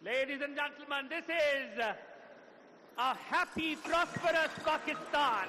Ladies and gentlemen, this is a happy, prosperous Pakistan.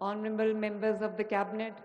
Honorable members of the cabinet,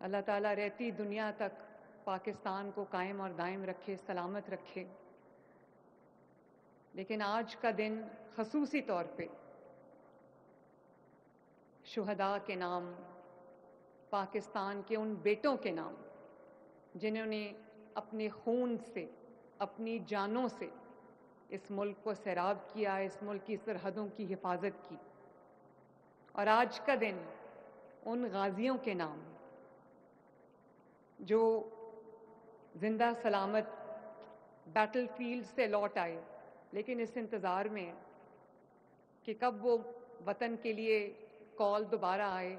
اللہ تعالیٰ رہتی دنیا تک پاکستان کو قائم اور دائم رکھے، سلامت رکھے۔ لیکن آج کا دن خصوصی طور پہ شہداء کے نام، پاکستان کے ان بیٹوں کے نام جنہوں نے اپنے خون سے، اپنی جانوں سے اس ملک کو سیراب کیا، اس ملک کی سرحدوں کی حفاظت کی، اور آج کا دن ان غازیوں کے نام جو زندہ سلامت بیٹل فیلڈ سے لوٹ آئے، لیکن اس انتظار میں ہے کہ کب وہ وطن کے لیے کال دوبارہ آئے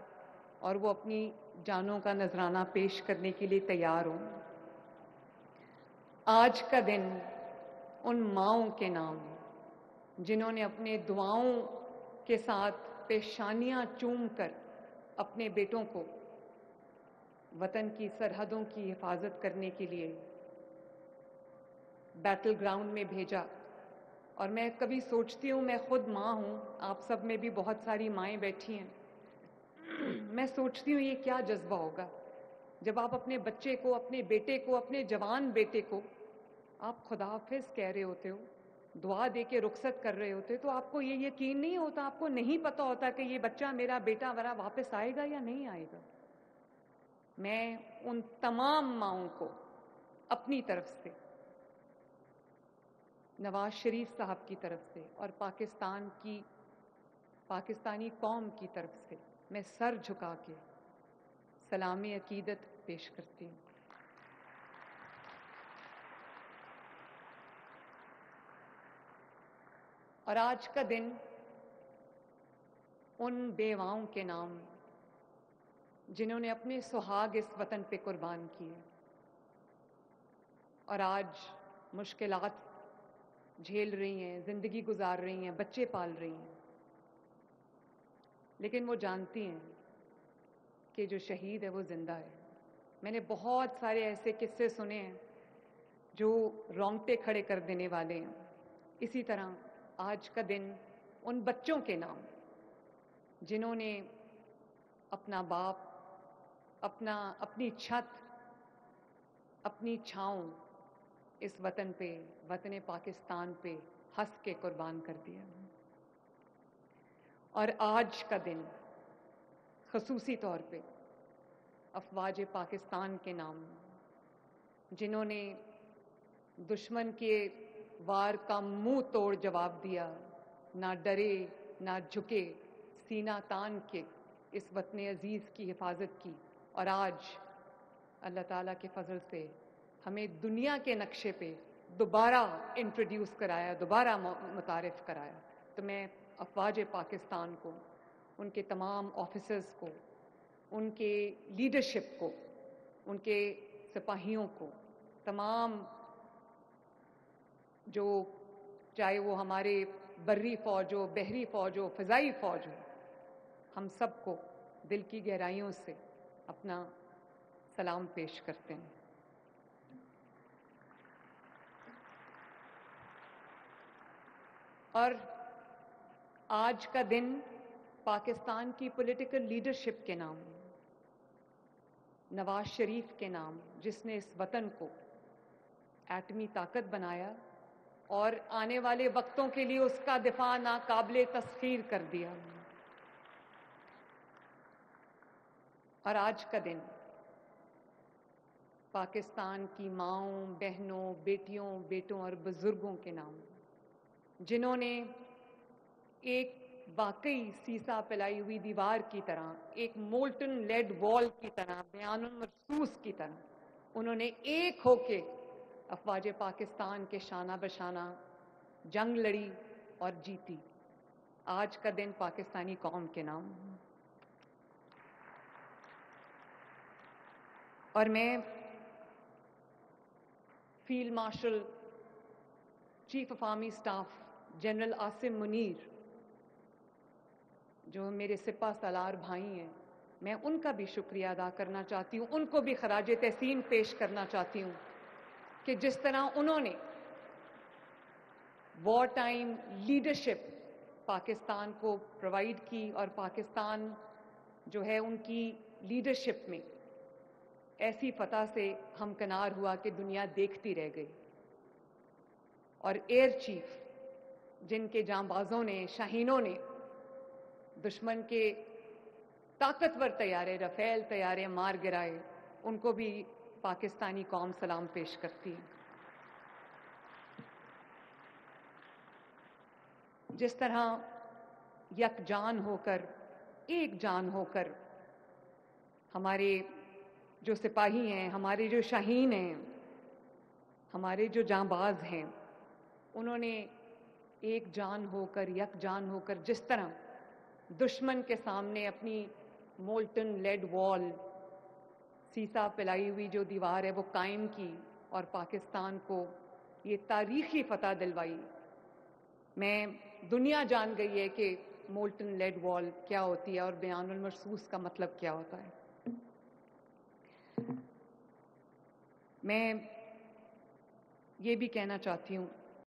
اور وہ اپنی جانوں کا نذرانہ پیش کرنے کے لیے تیار ہوں۔ آج کا دن ان ماؤں کے نام جنہوں نے اپنے دعاؤں کے ساتھ پیشانیاں چوم کر اپنے بیٹوں کو وطن کی سرحدوں کی حفاظت کرنے کے لیے بیٹل گراؤنڈ میں بھیجا۔ اور میں کبھی سوچتی ہوں، میں خود ماں ہوں، آپ سب میں بھی بہت ساری مائیں بیٹھی ہیں، میں سوچتی ہوں یہ کیا جذبہ ہوگا جب آپ اپنے بچے کو، اپنے بیٹے کو، اپنے جوان بیٹے کو آپ خدا حافظ کہہ رہے ہوتے ہو، دعا دے کے رخصت کر رہے ہوتے، تو آپ کو یہ یقین نہیں ہوتا، آپ کو نہیں پتہ ہوتا کہ یہ بچہ میرا بیٹا میرا واپس آئے گا یا نہیں آئے گا۔ میں ان تمام ماؤں کو اپنی طرف سے، نواز شریف صاحب کی طرف سے اور پاکستانی قوم کی طرف سے میں سر جھکا کے سلام عقیدت پیش کرتی ہوں۔ اور آج کا دن ان بیواؤں کے نام جنہوں نے اپنے سہاگ اس وطن پہ قربان کیے اور آج مشکلات جھیل رہی ہیں، زندگی گزار رہی ہیں، بچے پال رہی ہیں، لیکن وہ جانتی ہیں کہ جو شہید ہے وہ زندہ ہے۔ میں نے بہت سارے ایسے قصے سنے ہیں جو رونگٹے کھڑے کر دینے والے ہیں۔ اسی طرح آج کا دن ان بچوں کے نام جنہوں نے اپنا باپ، اپنی چھت، اپنی چھاؤں اس وطن پہ، وطن پاکستان پہ ہنس کے قربان کر دیا۔ اور آج کا دن خصوصی طور پہ افواج پاکستان کے نام جنہوں نے دشمن کے وار کا منہ توڑ جواب دیا، نہ ڈرے نہ جھکے، سینہ تان کے اس وطن عزیز کی حفاظت کی، اور آج اللہ تعالیٰ کے فضل سے ہمیں دنیا کے نقشے پہ دوبارہ انٹروڈیوس کرایا، دوبارہ متعارف کرایا۔ تو میں افواج پاکستان کو، ان کے تمام آفیسرز کو، ان کے لیڈرشپ کو، ان کے سپاہیوں کو، تمام جو چاہے وہ ہمارے بری فوج ہو، بحری فوج ہو، فضائی فوج ہو، ہم سب کو دل کی گہرائیوں سے اپنا سلام پیش کرتے ہیں۔ اور آج کا دن پاکستان کی پولیٹیکل لیڈرشپ کے نام، نواز شریف کے نام جس نے اس وطن کو ایٹمی طاقت بنایا اور آنے والے وقتوں کے لیے اس کا دفاع ناقابل تسخیر کر دیا۔ اور آج کا دن پاکستان کی ماؤں، بہنوں، بیٹیوں، بیٹوں اور بزرگوں کے نام جنہوں نے ایک واقعی سیسا پلائی ہوئی دیوار کی طرح، ایک مولٹن لیڈ وال کی طرح، بیان مرصوص کی طرح انہوں نے ایک ہو کے افواج پاکستان کے شانہ بشانہ جنگ لڑی اور جیتی۔ آج کا دن پاکستانی قوم کے نام۔ اور میں field marshal chief of army staff general Asim Munir جو میرے سپہ سالار بھائی ہیں، میں ان کا بھی شکریہ ادا کرنا چاہتی ہوں، ان کو بھی خراج تحسین پیش کرنا چاہتی ہوں کہ جس طرح انہوں نے وار ٹائم لیڈرشپ پاکستان کو پرووائڈ کی اور پاکستان جو ہے ان کی لیڈرشپ میں ایسی فتح سے ہمکنار ہوا کہ دنیا دیکھتی رہ گئی. اور ایئر چیف جن کے جانبازوں نے، شاہینوں نے دشمن کے طاقتور طیارے، رفیل طیارے مار گرائے، ان کو بھی پاکستانی قوم سلام پیش کرتی ہے. جس طرح یکجان ہو کر، ایک جان ہو کر ہمارے جو سپاہی ہیں، ہمارے جو شاہین ہیں، ہمارے جو جانباز ہیں، انہوں نے ایک جان ہو کر، یک جان ہو کر جس طرح دشمن کے سامنے اپنی مولٹن لیڈ وال، سیسا پلائی ہوئی جو دیوار ہے وہ قائم کی اور پاکستان کو یہ تاریخی فتح دلوائی. میں دنیا جان گئی ہے کہ مولٹن لیڈ وال کیا ہوتی ہے اور بیان المرصوص کا مطلب کیا ہوتا ہے. میں یہ بھی کہنا چاہتی ہوں